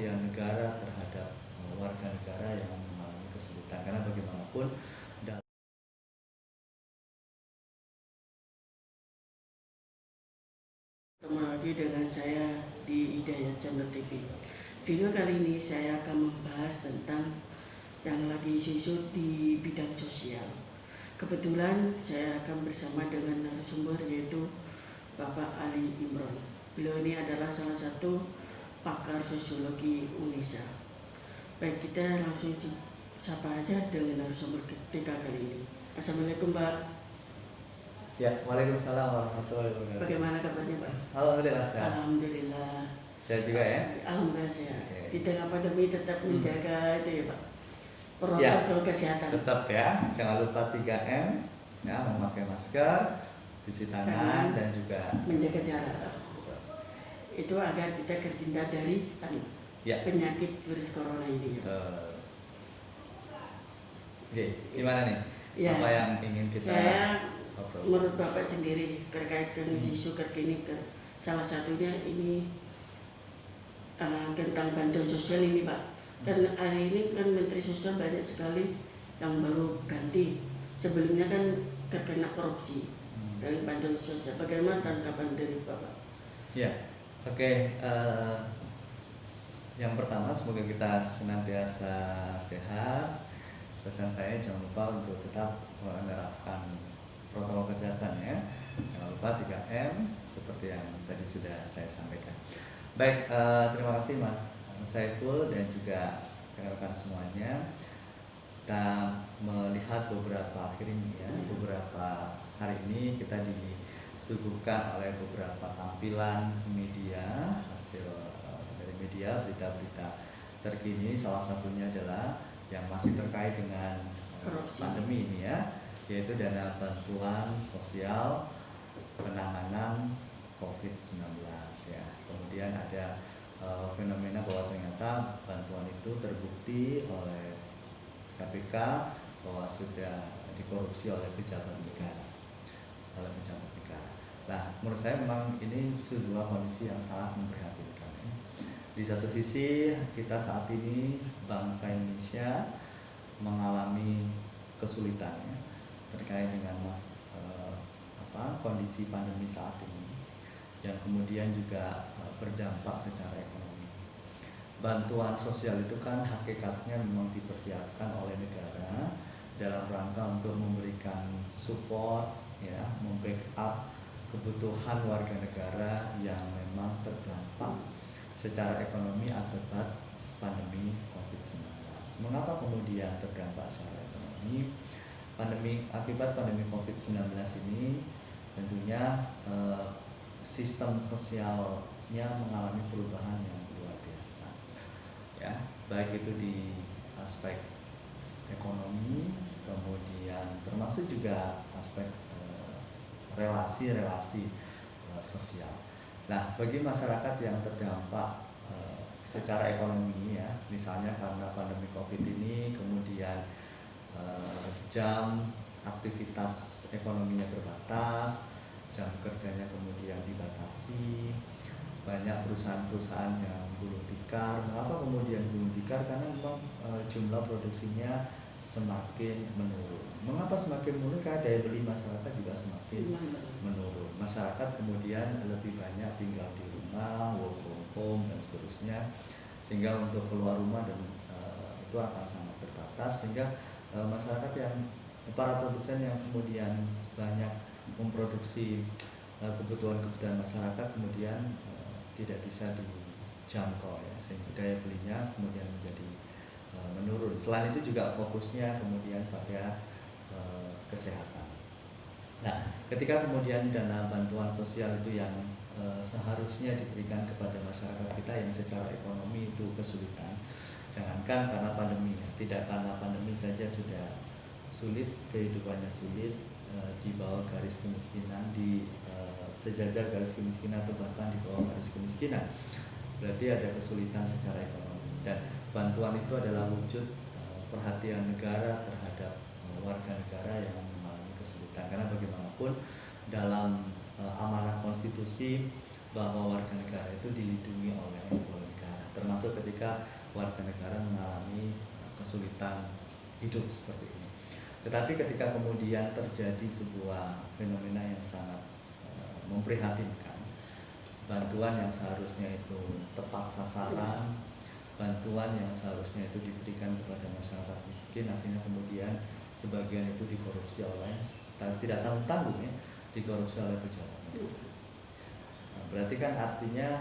perhatian negara terhadap warga negara yang mengalami kesulitan, karena bagaimanapun Ketemu lagi dengan saya di Hidayat Channel TV. Video kali ini saya akan membahas tentang yang lagi isu di bidang sosial. Kebetulan saya akan bersama dengan narasumber yaitu Bapak Ali Imron. Beliau ini adalah salah satu pakar sosiologi UNESA. Baik, kita langsung sapa aja dengan narasumber ketika kali ini. Assalamualaikum, Pak. Ya, waalaikumsalam warahmatullahi wabarakatuh. Bagaimana kabarnya, Pak? Alhamdulillah sehat. Alhamdulillah. Sehat juga ya? Alhamdulillah sehat. Oke. Di tengah pandemi tetap menjaga itu ya, Pak, Ya, protokol kesehatan. tetap ya, jangan lupa 3M, ya, memakai masker, cuci tangan, dan juga menjaga jarak. Itu agar kita terhindar dari ya, penyakit virus corona ini. Oke, gimana nih? Ya, Apa yang ingin kita menurut Bapak sendiri terkait dengan isu terkini, salah satunya ini tentang bantuan sosial ini, Pak. Karena hari ini kan Menteri Sosial banyak sekali yang baru ganti. Sebelumnya kan terkena korupsi dan bantuan sosial. Bagaimana tanggapan dari Bapak? Ya, oke. Yang pertama, semoga kita senantiasa sehat. Pesan saya jangan lupa untuk tetap menerapkan protokol kesehatan ya. Jangan lupa 3M seperti yang tadi sudah saya sampaikan. Baik, terima kasih Mas Saiful dan juga rekan-rekan semuanya. Kita melihat beberapa hari ini kita disuguhkan oleh beberapa tampilan media, hasil dari media, berita-berita terkini. Salah satunya adalah yang masih terkait dengan pandemi ini ya, yaitu dana bantuan sosial penanganan COVID-19 ya. Kemudian ada fenomena bahwa ternyata bantuan itu terbukti oleh KPK bahwa sudah dikorupsi oleh pejabat negara. Nah, menurut saya memang ini sebuah kondisi yang sangat memprihatinkan ya. Di satu sisi kita saat ini bangsa Indonesia mengalami kesulitan ya, terkait dengan kondisi pandemi saat ini, yang kemudian juga berdampak secara ekonomi. Bantuan sosial itu kan hakikatnya memang dipersiapkan oleh negara dalam rangka untuk memberikan support ya, membackup kebutuhan warga negara yang memang terdampak secara ekonomi akibat pandemi COVID-19. Mengapa kemudian terdampak secara ekonomi? Akibat pandemi COVID-19 ini tentunya sistem sosialnya mengalami perubahan yang luar biasa ya, baik itu di aspek ekonomi, kemudian termasuk juga aspek relasi-relasi sosial. Nah, bagi masyarakat yang terdampak secara ekonomi ya, misalnya karena pandemi COVID ini kemudian jam aktivitas ekonominya terbatas, jam kerjanya kemudian dibatasi, banyak perusahaan-perusahaan yang gulung tikar. Mengapa kemudian gulung tikar? Karena memang jumlah produksinya semakin menurun. Mengapa semakin menurun? Karena daya beli masyarakat juga semakin menurun. Masyarakat kemudian lebih banyak tinggal di rumah, work from home dan seterusnya, sehingga untuk keluar rumah dan itu akan sangat terbatas, sehingga masyarakat yang para produsen yang kemudian banyak memproduksi kebutuhan masyarakat kemudian tidak bisa dijangkau ya, sehingga daya belinya kemudian menjadi menurun. Selain itu juga fokusnya kemudian pada kesehatan. Nah, ketika kemudian dana bantuan sosial itu yang seharusnya diberikan kepada masyarakat kita yang secara ekonomi itu kesulitan, jangankan karena pandemi, tidak karena pandemi saja sudah sulit, kehidupannya sulit, di bawah garis kemiskinan, di sejajar garis kemiskinan atau bahkan di bawah garis kemiskinan, berarti ada kesulitan secara ekonomi. Dan bantuan itu adalah wujud perhatian negara terhadap warga negara yang mengalami kesulitan, karena bagaimanapun dalam amanah konstitusi bahwa warga negara itu dilindungi oleh negara, termasuk ketika ketika warga negara mengalami kesulitan hidup seperti ini. Tetapi ketika kemudian terjadi sebuah fenomena yang sangat memprihatinkan, bantuan yang seharusnya itu tepat sasaran, bantuan yang seharusnya itu diberikan kepada masyarakat miskin, akhirnya kemudian sebagian itu dikorupsi oleh, tidak tanggung-tanggung ya, dikorupsi oleh pejabat. Nah, berarti kan artinya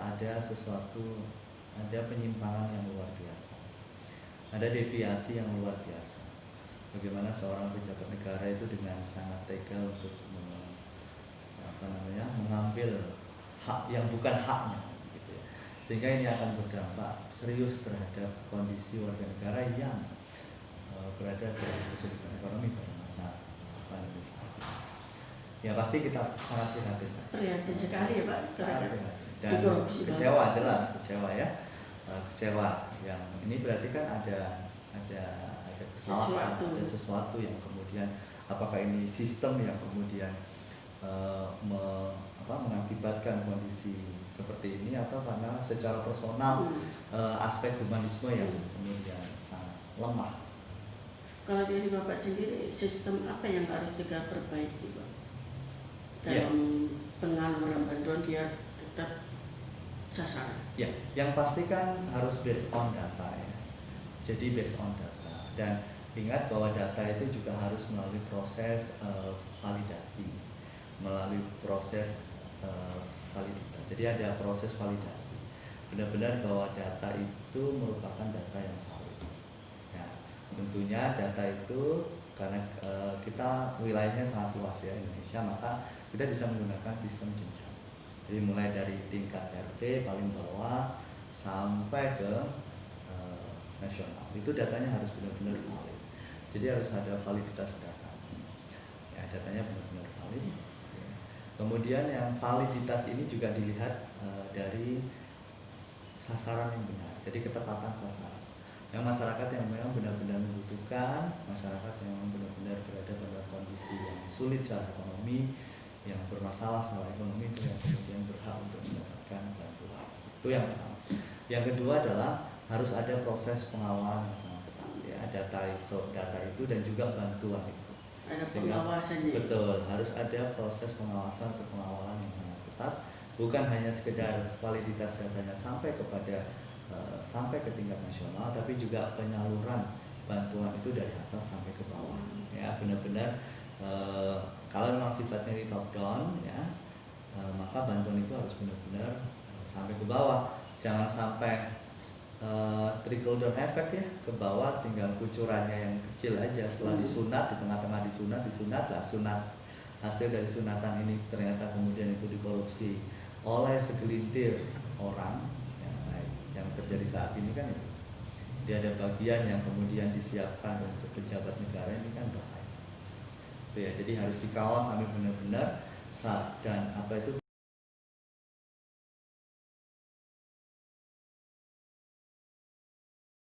ada sesuatu, ada penyimpangan yang luar biasa, ada deviasi yang luar biasa. Bagaimana seorang pejabat negara itu dengan sangat tega untuk mengambil hak yang bukan haknya, gitu ya. Sehingga ini akan berdampak serius terhadap kondisi warga negara yang berada dalam kesulitan ekonomi pada masa pandemi saat ini. Ya pasti kita sangat prihatin. Prihatin sekali ya Pak. Sangat prihatin. Dan kecewa, jelas kecewa ya. Kecewa yang ini berarti kan ada kesalahan, ada sesuatu yang kemudian apakah ini sistem yang kemudian mengakibatkan kondisi seperti ini, atau karena secara personal aspek humanisme yang kemudian sangat lemah. Kalau dari Bapak sendiri, sistem apa yang harus kita perbaiki Pak dalam penyaluran bantuan biar tetap sasaran? Ya, yang pasti kan harus based on data ya. Jadi based on data, dan ingat bahwa data itu juga harus melalui proses validasi, melalui proses validitas. Jadi ada proses validasi, benar-benar bahwa data itu merupakan data yang valid. Ya, tentunya data itu karena kita wilayahnya sangat luas ya Indonesia, maka kita bisa menggunakan sistem jenjang. Jadi mulai dari tingkat RT paling bawah sampai ke nasional, itu datanya harus benar-benar valid. Jadi harus ada validitas data. Ya, datanya benar-benar valid. Kemudian yang validitas ini juga dilihat dari sasaran yang benar. Jadi ketepatan sasaran. Yang masyarakat yang memang benar-benar membutuhkan, masyarakat yang memang benar-benar berada pada kondisi yang sulit secara ekonomi, yang bermasalah secara ekonomi, itu yang kemudian berhak untuk mendapatkan bantuan. Itu yang pertama. Yang kedua adalah harus ada proses pengawalan yang sangat ketat ya, data itu dan juga bantuan itu. Ada pengawasannya. Betul, harus ada proses pengawasan atau pengawalan yang sangat ketat, bukan hanya sekedar validitas datanya sampai ke tingkat nasional, tapi juga penyaluran bantuan itu dari atas sampai ke bawah. Ya, benar-benar kalau memang sifatnya di top down ya, maka bantuan itu harus benar-benar sampai ke bawah. Jangan sampai trickle down effect ya, ke bawah tinggal kucurannya yang kecil aja, setelah disunat, di tengah-tengah disunat lah, hasil dari sunatan ini ternyata kemudian itu dikorupsi oleh segelintir orang ya, yang terjadi saat ini kan itu. Dia ada bagian yang kemudian disiapkan untuk pejabat negara, ini kan bahaya. Itu ya, jadi harus dikawal sampai benar-benar dan apa itu